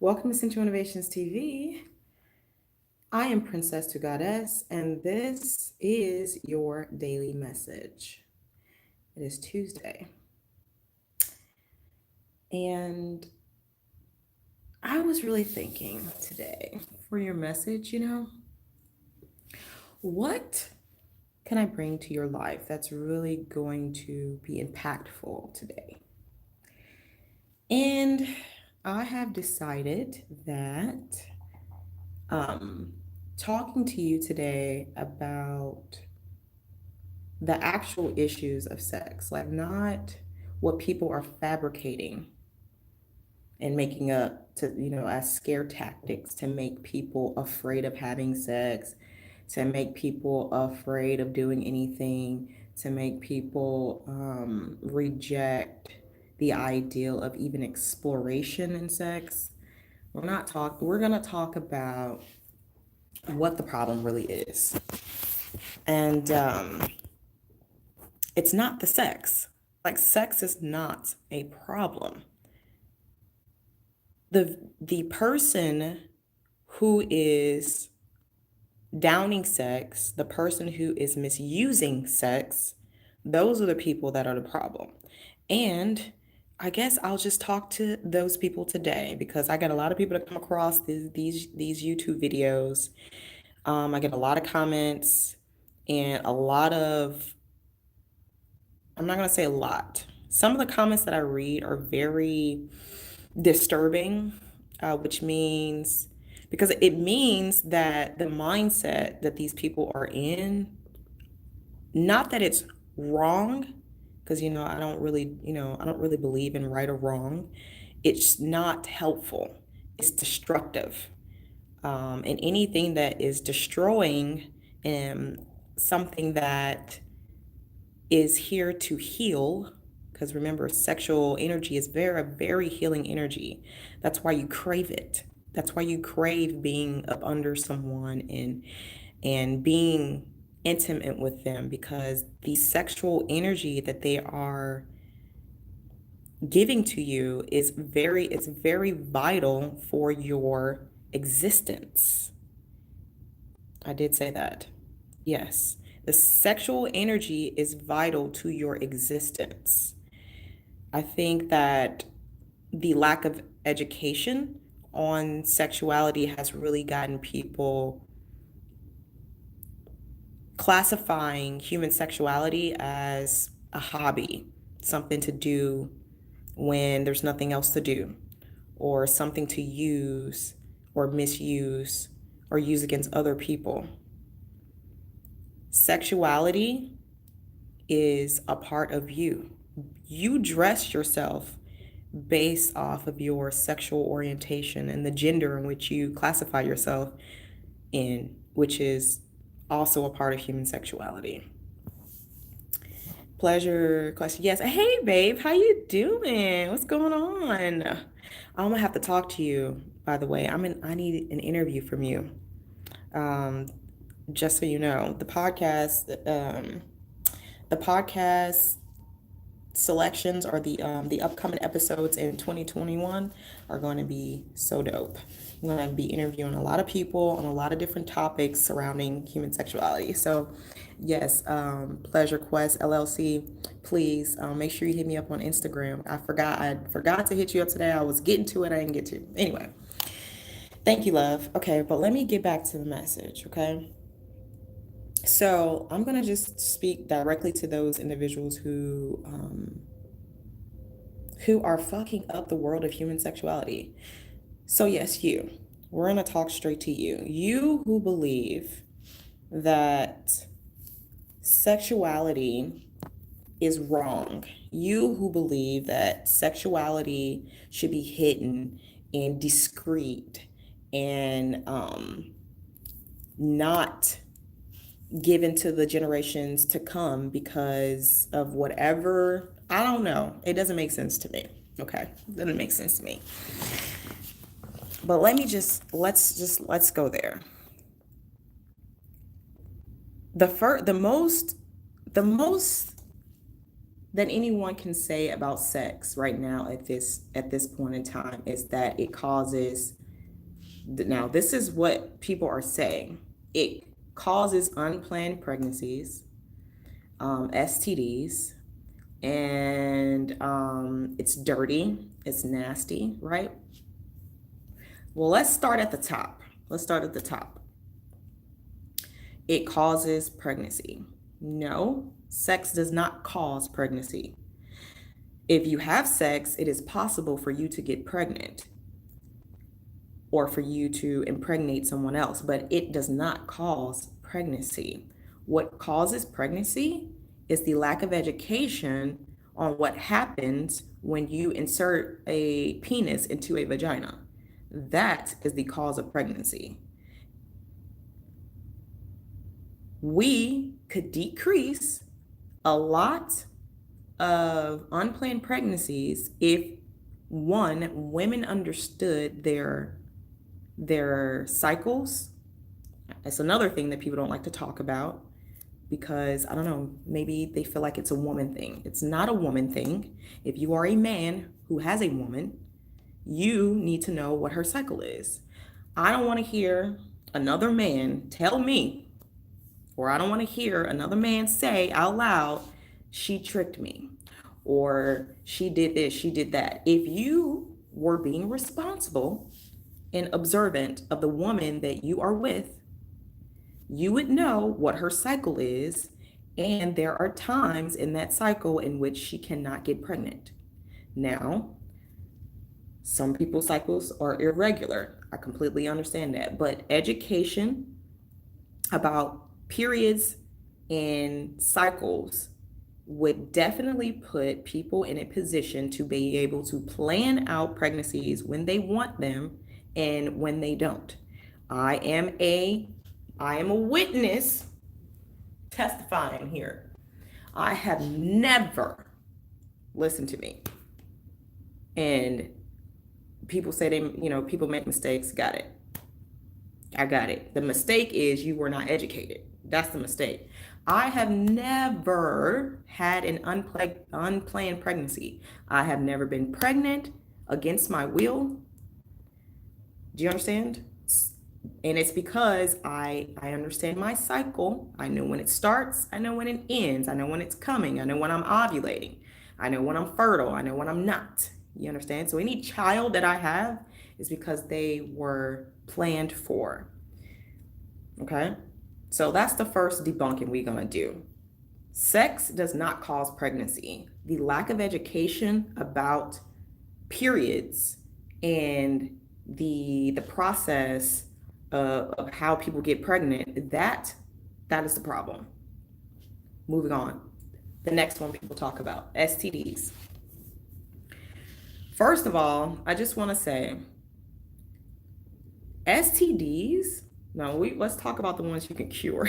Welcome to Sensual Innovations TV. I am Princess to Goddess, and this is your daily message. It is Tuesday, and I was really thinking today for your message, what can I bring to your life that's really going to be impactful today? And I have decided that talking to you today about the actual issues of sex, like not what people are fabricating and making up to, as scare tactics to make people afraid of having sex, to make people afraid of doing anything, to make people reject the ideal of even exploration in sex. We're gonna talk about what the problem really is. And it's not the sex. Like, sex is not a problem. The person who is downing sex, the person who is misusing sex, those are the people that are the problem. And I guess I'll just talk to those people today because I get a lot of people that come across these YouTube videos. I get a lot of comments and a lot of, I'm not going to say a lot. Some of the comments that I read are very disturbing, which means, because it means that the mindset that these people are in, not that it's wrong, because, I don't really believe in right or wrong. It's not helpful. It's destructive. And anything that is destroying something that is here to heal, because remember, sexual energy is very, very healing energy. That's why you crave it. That's why you crave being up under someone and being intimate with them, because the sexual energy that they are giving to you is very vital for your existence. I did say that. Yes. The sexual energy is vital to your existence. I think that the lack of education on sexuality has really gotten people classifying human sexuality as a hobby, something to do when there's nothing else to do, or something to use or misuse or use against other people. Sexuality is a part of you. You dress yourself based off of your sexual orientation and the gender in which you classify yourself in, which is also a part of human sexuality. Pleasure question. Yes. Hey, babe, how you doing? What's going on? I'm gonna have to talk to you, by the way. I need an interview from you. Um, just so you know, the podcast selections or the upcoming episodes in 2021 are going to be so dope. I'm going to be interviewing a lot of people on a lot of different topics surrounding human sexuality. So yes, Pleasure Quest LLC, please make sure you hit me up on Instagram. I forgot to hit you up today. I was getting to it, I didn't get to. Anyway, thank you, love. Okay, but let me get back to the message. Okay, so I'm gonna just speak directly to those individuals who are fucking up the world of human sexuality. So yes, you. We're gonna talk straight to you. You who believe that sexuality is wrong. You who believe that sexuality should be hidden and discreet and not given to the generations to come because of whatever. I don't know. It doesn't make sense to me. Okay. It doesn't make sense to me. But let's go there. The most that anyone can say about sex right now at this point in time is that it causes, now this is what people are saying, it causes unplanned pregnancies, STDs, and it's dirty, it's nasty, right? Well, let's start at the top. It causes pregnancy. No, sex does not cause pregnancy. If you have sex, it is possible for you to get pregnant or for you to impregnate someone else, but it does not cause pregnancy. What causes pregnancy is the lack of education on what happens when you insert a penis into a vagina. That is the cause of pregnancy. We could decrease a lot of unplanned pregnancies if, one, women understood their cycles. It's another thing that people don't like to talk about because, I don't know, maybe they feel like it's a woman thing. It's not a woman thing. If you are a man who has a woman, you need to know what her cycle is. I don't want to hear another man tell me, or I don't want to hear another man say out loud, she tricked me, or she did this, she did that. If you were being responsible and observant of the woman that you are with, you would know what her cycle is, and there are times in that cycle in which she cannot get pregnant. Now, some people's cycles are irregular. I completely understand that, but education about periods and cycles would definitely put people in a position to be able to plan out pregnancies when they want them and when they don't. I am a witness testifying here. I have never, listen to me, and people say people make mistakes. Got it. I got it. The mistake is you were not educated. That's the mistake. I have never had an unplanned pregnancy. I have never been pregnant against my will. Do you understand? And it's because I understand my cycle. I know when it starts. I know when it ends. I know when it's coming. I know when I'm ovulating. I know when I'm fertile. I know when I'm not. You understand? So any child that I have is because they were planned for. Okay? So that's the first debunking we're going to do. Sex does not cause pregnancy. The lack of education about periods and the process of how people get pregnant, that is the problem. Moving on. The next one people talk about, STDs. First of all, I just want to say STDs, let's talk about the ones you can cure.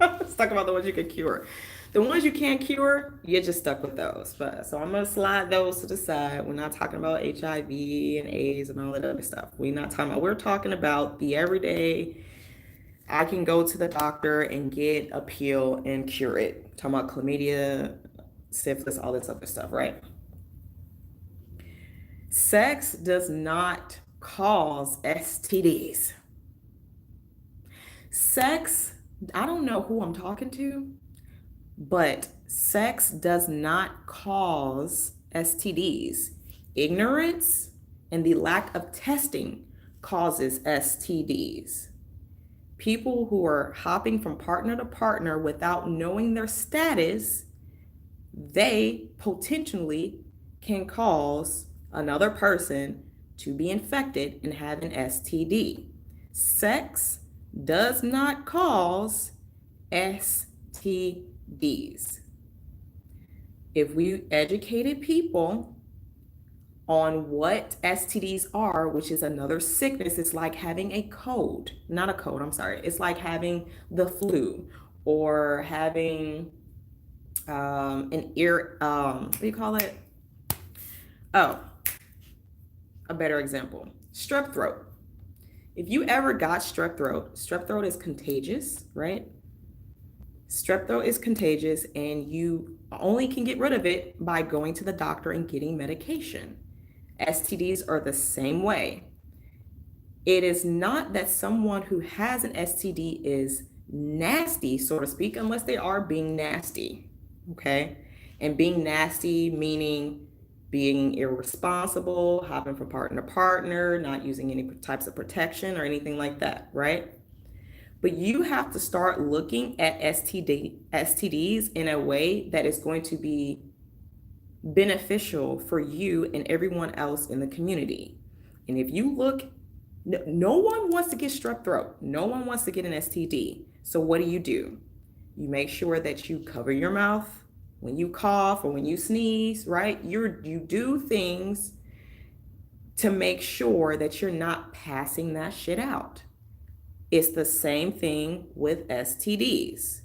Let's talk about the ones you can cure. The ones you can't cure, you're just stuck with those. So I'm going to slide those to the side. We're not talking about HIV and AIDS and all that other stuff. We're talking about the everyday, I can go to the doctor and get a pill and cure it. Talking about chlamydia, syphilis, all this other stuff, right? Sex does not cause STDs. Sex, I don't know who I'm talking to, but sex does not cause STDs. Ignorance and the lack of testing causes STDs. People who are hopping from partner to partner without knowing their status, they potentially can cause another person to be infected and have an STD. Sex does not cause STDs. If we educated people on what STDs are, which is another sickness, it's like having a cold, not a cold, I'm sorry. It's like having the flu or having an ear, what do you call it? Oh, a better example, strep throat. If you ever got strep throat is contagious, right? Strep throat is contagious, and you only can get rid of it by going to the doctor and getting medication. STDs are the same way. It is not that someone who has an STD is nasty, so to speak, unless they are being nasty. Okay? And being nasty meaning being irresponsible, hopping from partner to partner, not using any types of protection or anything like that, right? But you have to start looking at STDs in a way that is going to be beneficial for you and everyone else in the community. And if you look, no one wants to get strep throat. No one wants to get an STD. So what do? You make sure that you cover your mouth when you cough or when you sneeze, right? You do things to make sure that you're not passing that shit out. It's the same thing with STDs.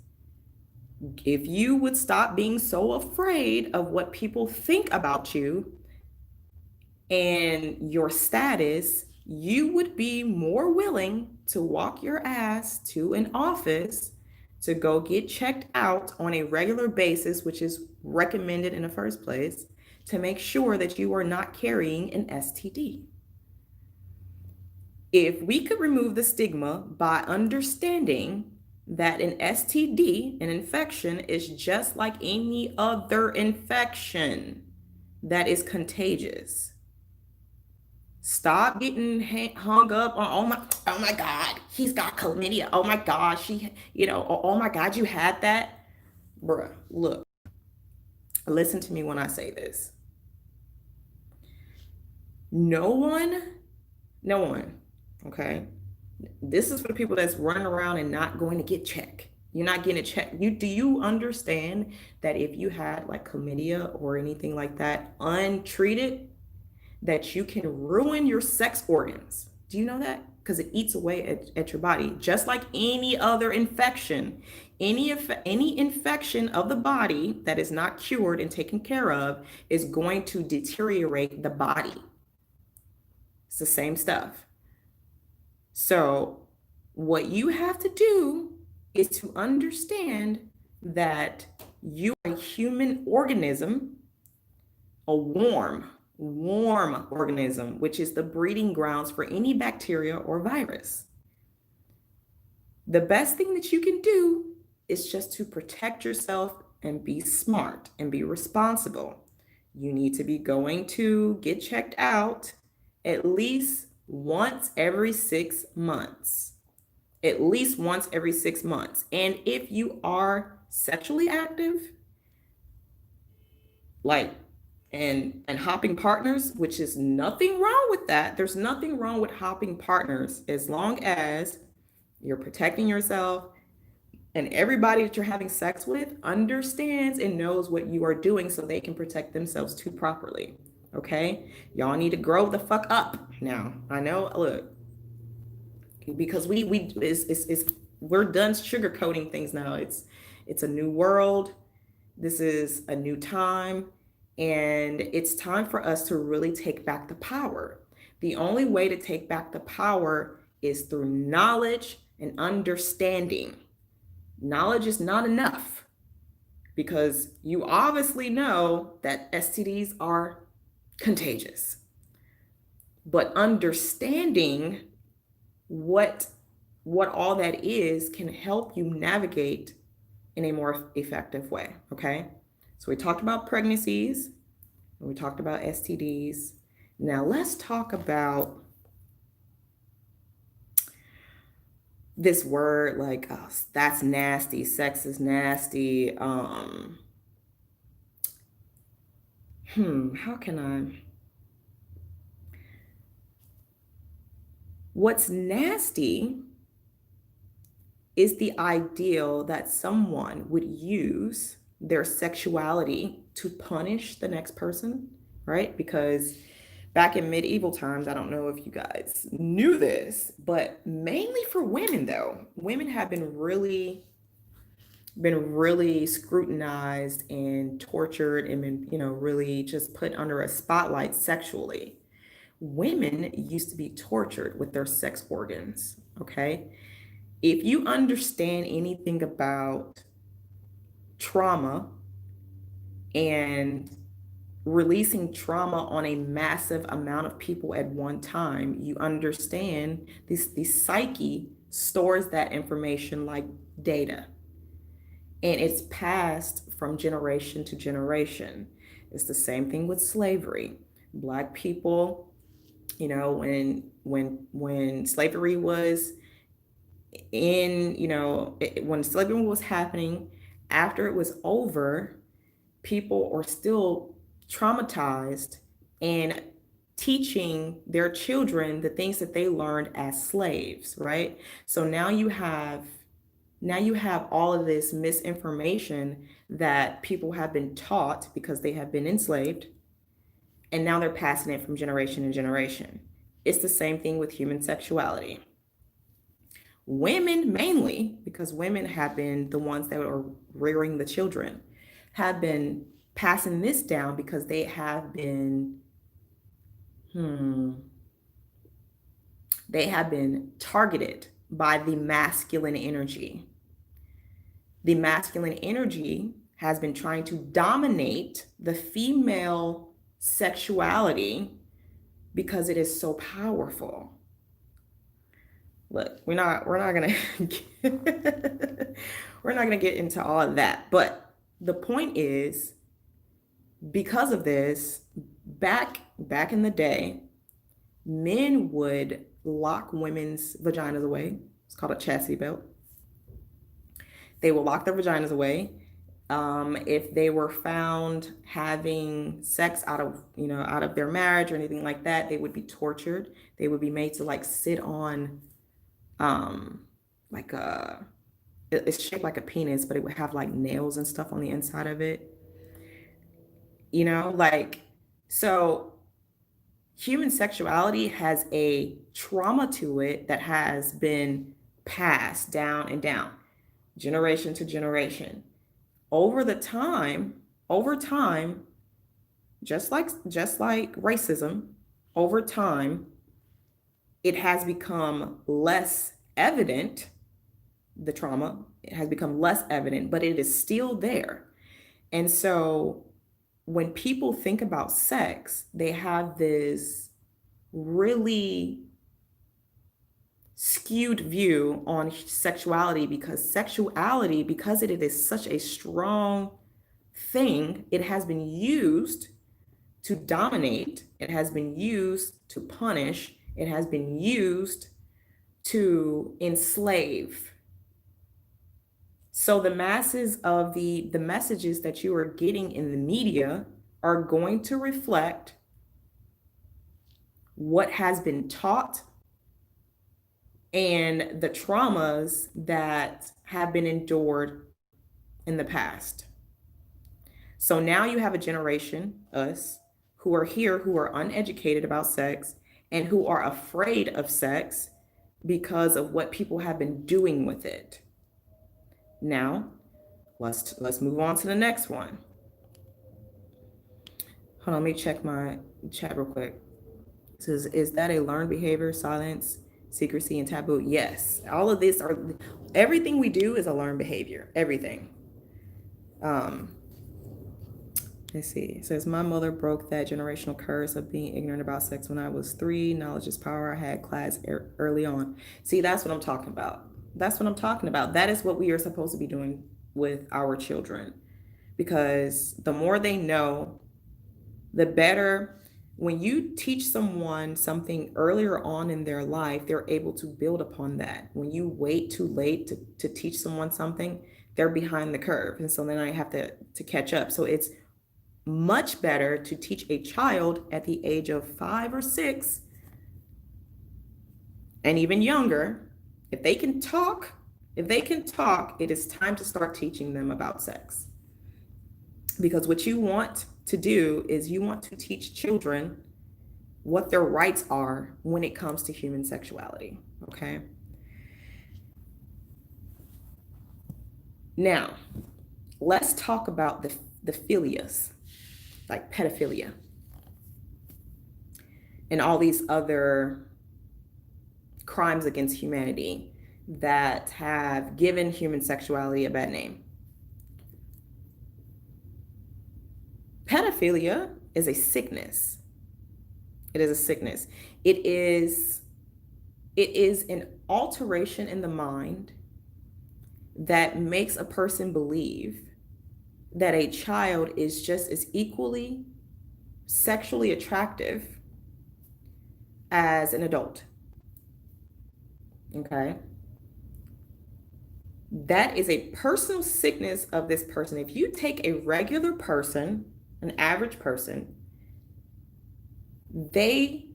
If you would stop being so afraid of what people think about you and your status, you would be more willing to walk your ass to an office to go get checked out on a regular basis, which is recommended in the first place, to make sure that you are not carrying an STD. If we could remove the stigma by understanding that an STD, an infection, is just like any other infection that is contagious. Stop getting hung up on, oh my God, he's got chlamydia. Oh my God, oh my God, you had that. Bruh, look, listen to me when I say this. No one, okay? This is for the people that's running around and not going to get checked. You're not getting a check. Do you understand that if you had like chlamydia or anything like that untreated, that you can ruin your sex organs? Do you know that? Because it eats away at your body, just like any other infection. Any infection of the body that is not cured and taken care of is going to deteriorate the body. It's the same stuff. So what you have to do is to understand that you are a human organism, a warm organism, which is the breeding grounds for any bacteria or virus. The best thing that you can do is just to protect yourself and be smart and be responsible. You need to be going to get checked out at least once every 6 months. At least once every 6 months. And if you are sexually active, like and hopping partners, which is nothing wrong with that. There's nothing wrong with hopping partners as long as you're protecting yourself and everybody that you're having sex with understands and knows what you are doing so they can protect themselves too properly. Okay? Y'all need to grow the fuck up now. I know, look, because we're done sugarcoating things now. It's a new world. This is a new time. And it's time for us to really take back the power. The only way to take back the power is through knowledge and understanding. Knowledge is not enough because you obviously know that STDs are contagious. But understanding what all that is can help you navigate in a more effective way, okay? So we talked about pregnancies, and we talked about STDs. Now let's talk about this word like, oh, that's nasty, sex is nasty. How can I? What's nasty is the ideal that someone would use their sexuality to punish the next person, right? Because back in medieval times, I don't know if you guys knew this, but mainly for women though, women have been really scrutinized and tortured and been, really just put under a spotlight sexually. Women used to be tortured with their sex organs, okay? If you understand anything about trauma and releasing trauma on a massive amount of people at one time, you understand the psyche stores that information like data, and it's passed from generation to generation. It's the same thing with slavery. Black people, when slavery was when slavery was happening, after it was over, people are still traumatized and teaching their children the things that they learned as slaves, right? So now you have all of this misinformation that people have been taught because they have been enslaved, and now they're passing it from generation to generation. It's the same thing with human sexuality. Women, mainly because women have been the ones that are rearing the children, have been passing this down because they have been targeted by the masculine energy. The masculine energy has been trying to dominate the female sexuality because it is so powerful. Look, we're not gonna we're not gonna get into all of that, but the point is, because of this, back in the day, men would lock women's vaginas away. It's called a chastity belt. They will lock their vaginas away. If they were found having sex out of their marriage or anything like that, they would be tortured. They would be made to like sit on, like it's shaped like a penis, but it would have like nails and stuff on the inside of it. So human sexuality has a trauma to it that has been passed down and down, generation to generation. Over time, just like racism, over time, it has become less evident. The trauma, it has become less evident, but it is still there. And so when people think about sex, they have this really skewed view on sexuality, because it is such a strong thing, it has been used to dominate, it has been used to punish, it has been used to enslave. So the masses of the messages that you are getting in the media are going to reflect what has been taught and the traumas that have been endured in the past. So now you have a generation, us, who are here, who are uneducated about sex and who are afraid of sex because of what people have been doing with it. Now, let's move on to the next one. Hold on, let me check my chat real quick. It says, is that a learned behavior, silence, secrecy, and taboo? Yes. All of this everything we do is a learned behavior. Everything. Let's see. It says, my mother broke that generational curse of being ignorant about sex when I was 3. Knowledge is power. I had class early on. See, that's what I'm talking about. That is what we are supposed to be doing with our children, because the more they know, the better. When you teach someone something earlier on in their life, they're able to build upon that. When you wait too late to teach someone something, they're behind the curve. And so then I have to catch up. So it's much better to teach a child at the age of 5 or 6 and even younger. If they can talk, it is time to start teaching them about sex. Because what you want to do is you want to teach children what their rights are when it comes to human sexuality, okay? Now, let's talk about the philias, like pedophilia and all these other crimes against humanity that have given human sexuality a bad name. Pedophilia is a sickness. It is a sickness. It is an alteration in the mind that makes a person believe that a child is just as equally sexually attractive as an adult. Okay? That is a personal sickness of this person. If you take a regular person, an average person, they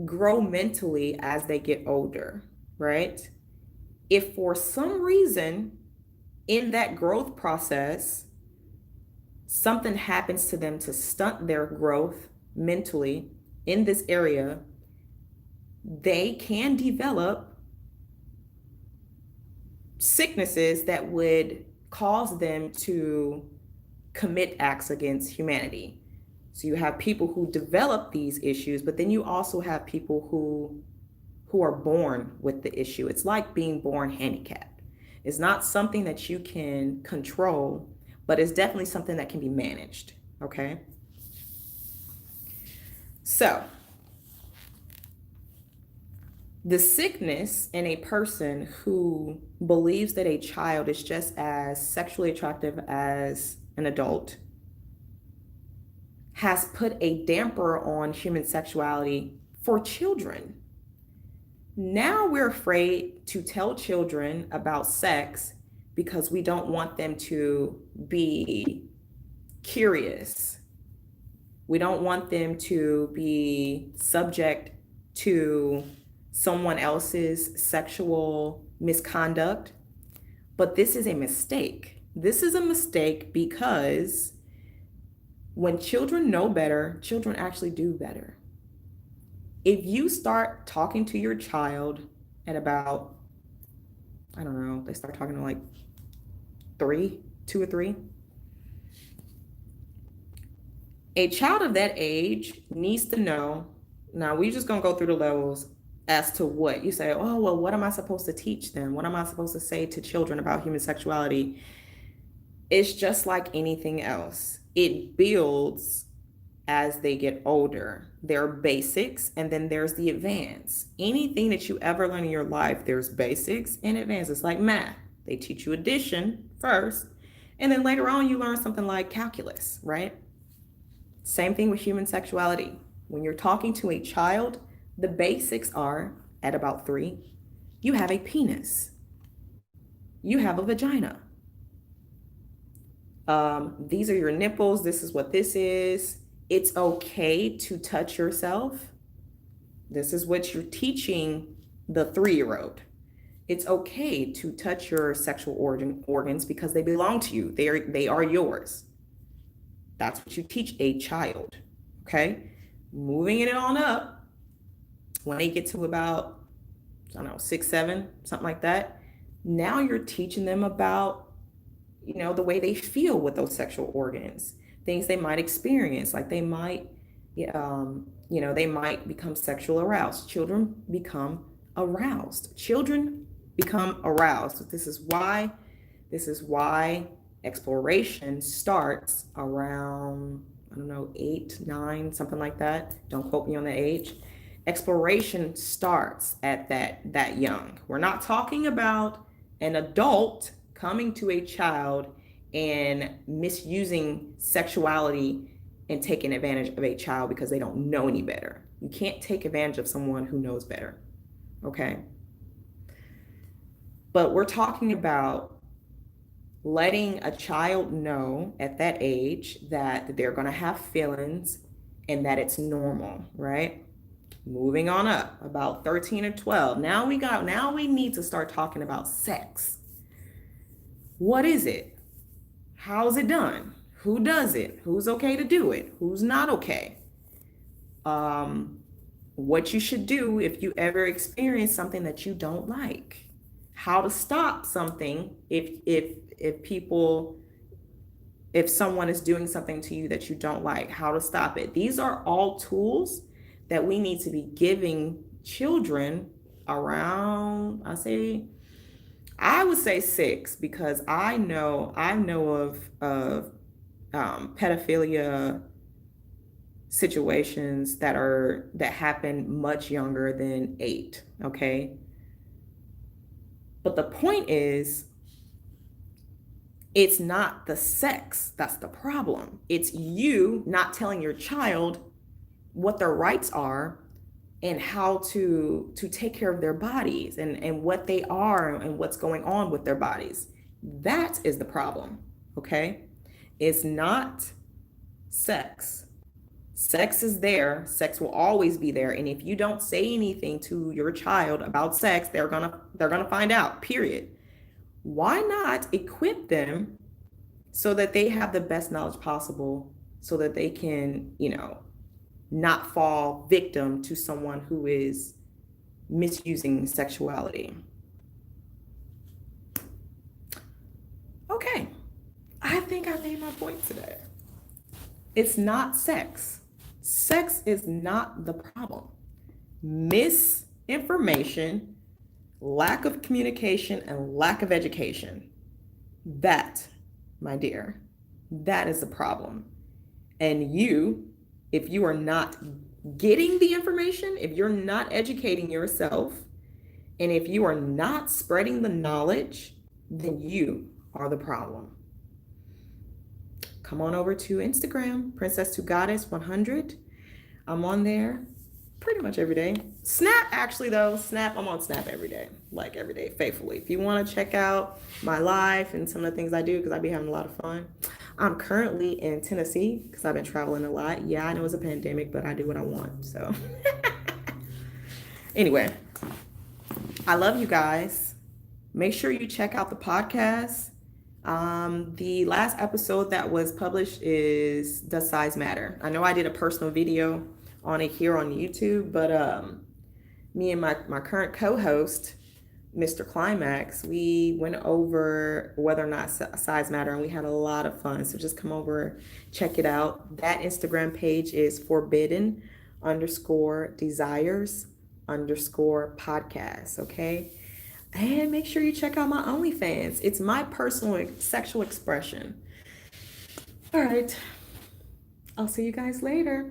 grow mentally as they get older, right? If for some reason in that growth process, something happens to them to stunt their growth mentally in this area, they can develop sicknesses that would cause them to commit acts against humanity. So you have people who develop these issues, but then you also have people who are born with the issue. It's like being born handicapped. It's not something that you can control, but it's definitely something that can be managed, okay? So, the sickness in a person who believes that a child is just as sexually attractive as an adult has put a damper on human sexuality for children. Now we're afraid to tell children about sex because we don't want them to be curious. We don't want them to be subject to someone else's sexual misconduct. But this is a mistake. This is a mistake because when children know better, children actually do better. If you start talking to your child at about, I don't know, they start talking to like 2 or 3. A child of that age needs to know. Now, we're just going to go through the levels as to what you say. Oh, well, what am I supposed to teach them? What am I supposed to say to children about human sexuality? It's just like anything else. It builds as they get older. There are basics and then there's the advance. Anything that you ever learn in your life, there's basics and advance. It's like math. They teach you addition first, and then later on you learn something like calculus, right? Same thing with human sexuality. When you're talking to a child, the basics are at about 3, you have a penis, you have a vagina. These are your nipples. This is what this is. It's okay to touch yourself. This is what you're teaching the 3-year-old. It's okay to touch your sexual organs because they belong to you. They are yours. That's what you teach a child, okay? Moving it on up, when they get to about, I don't know, 6, 7, something like that, now you're teaching them about, the way they feel with those sexual organs, things they might experience, like they might, they might become sexual aroused. Children become aroused. Children become aroused. This is why exploration starts around, I don't know, 8, 9, something like that. Don't quote me on the age. Exploration starts at that young. We're not talking about an adult coming to a child and misusing sexuality and taking advantage of a child because they don't know any better. You can't take advantage of someone who knows better, okay? But we're talking about letting a child know at that age that they're going to have feelings and that it's normal, right? Moving on up, about 13 or 12. Now we need to start talking about sex. What is it? How's it done? Who does it? Who's okay to do it? Who's not okay? What you should do if you ever experience something that you don't like. How to stop something if someone is doing something to you that you don't like, how to stop it. These are all tools that we need to be giving children around, I would say 6, because I know of pedophilia situations that happen much younger than 8, okay? But the point is, it's not the sex that's the problem. It's you not telling your child what their rights are and how to take care of their bodies and what they are and what's going on with their bodies. That is the problem, okay? It's not sex. Sex is there. Sex will always be there. And if you don't say anything to your child about sex, they're gonna find out, period. Why not equip them so that they have the best knowledge possible so that they can, not fall victim to someone who is misusing sexuality? Okay, I think I made my point today. It's not sex. Sex is not the problem. Misinformation, lack of communication, and lack of education. That, my dear, that is the problem. And if you are not getting the information, if you're not educating yourself, and if you are not spreading the knowledge, then you are the problem. Come on over to Instagram, Princess to Goddess 100. I'm on there pretty much every day. Snap, actually, though. I'm on Snap every day, like every day, faithfully. If you want to check out my life and some of the things I do, because I be having a lot of fun. I'm currently in Tennessee because I've been traveling a lot. Yeah, I know it's a pandemic, but I do what I want. So anyway, I love you guys. Make sure you check out the podcast. The last episode that was published is Does Size Matter? I know I did a personal video on it here on YouTube, but me and my current co-host, Mr. Climax, we went over whether or not size matter, and we had a lot of fun. So just come over, check it out. That Instagram page is forbidden_desires_podcast, okay? And make sure you check out my OnlyFans. It's my personal sexual expression. All right. I'll see you guys later.